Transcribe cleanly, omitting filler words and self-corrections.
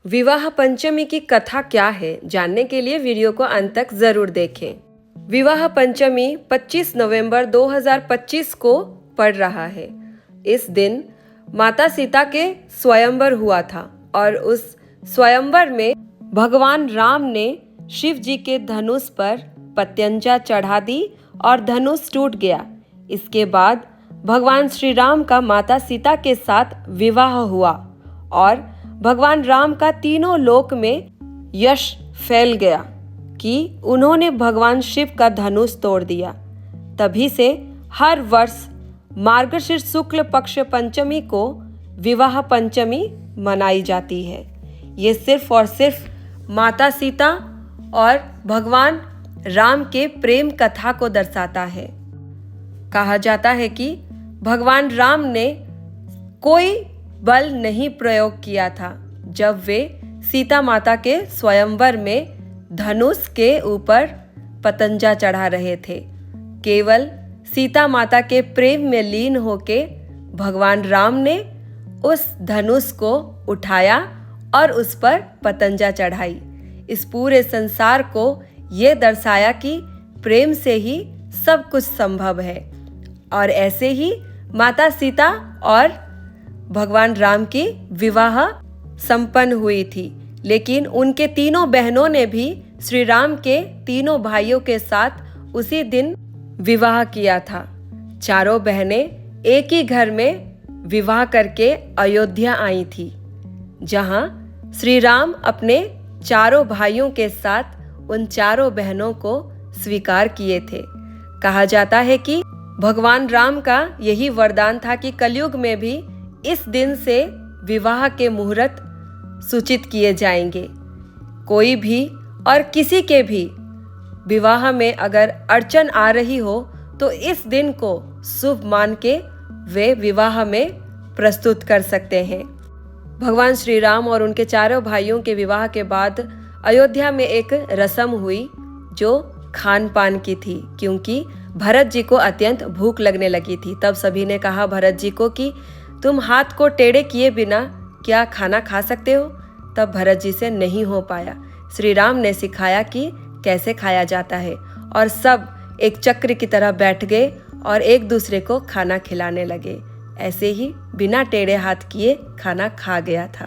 विवाह पंचमी की कथा क्या है, जानने के लिए वीडियो को अंत तक जरूर देखें। विवाह पंचमी 25 नवंबर 2025 को पड़ रहा है। इस दिन माता सीता के स्वयंवर हुआ था और उस स्वयंवर में भगवान राम ने शिव जी के धनुष पर पत्यंजा चढ़ा दी और धनुष टूट गया। इसके बाद भगवान श्री राम का माता सीता के साथ विवाह हुआ और भगवान राम का तीनों लोक में यश फैल गया कि उन्होंने भगवान शिव का धनुष तोड़ दिया। तभी से हर वर्ष मार्गशीर्ष शुक्ल पक्ष पंचमी को विवाह पंचमी मनाई जाती है। ये सिर्फ और सिर्फ माता सीता और भगवान राम के प्रेम कथा को दर्शाता है। कहा जाता है कि भगवान राम ने कोई बल नहीं प्रयोग किया था जब वे सीता माता के स्वयंवर में धनुष के ऊपर पतंजा चढ़ा रहे थे। केवल सीता माता के प्रेम में लीन होके भगवान राम ने उस धनुष को उठाया और उस पर पतंजा चढ़ाई। इस पूरे संसार को ये दर्शाया कि प्रेम से ही सब कुछ संभव है। और ऐसे ही माता सीता और भगवान राम की विवाह संपन्न हुई थी। लेकिन उनके तीनों बहनों ने भी श्री राम के तीनों भाइयों के साथ उसी दिन विवाह किया था। चारों बहनें एक ही घर में विवाह करके अयोध्या आई थी, जहां श्री राम अपने चारों भाइयों के साथ उन चारों बहनों को स्वीकार किए थे। कहा जाता है कि भगवान राम का यही वरदान था कि कलयुग में भी इस दिन से विवाह के मुहूर्त सूचित किए जाएंगे। कोई भी और किसी के भी विवाह में अगर अड़चन आ रही हो तो इस दिन को शुभ मान के वे विवाह में प्रस्तुत कर सकते हैं। भगवान श्री राम और उनके चारों भाइयों के विवाह के बाद अयोध्या में एक रस्म हुई जो खान पान की थी, क्योंकि भरत जी को अत्यंत भूख लगने लगी थी। तब सभी ने कहा भरत जी को कि तुम हाथ को टेढ़े किए बिना क्या खाना खा सकते हो? तब भरत जी से नहीं हो पाया। श्री राम ने सिखाया कि कैसे खाया जाता है और सब एक चक्र की तरह बैठ गए और एक दूसरे को खाना खिलाने लगे। ऐसे ही बिना टेढ़े हाथ किए खाना खा गया था।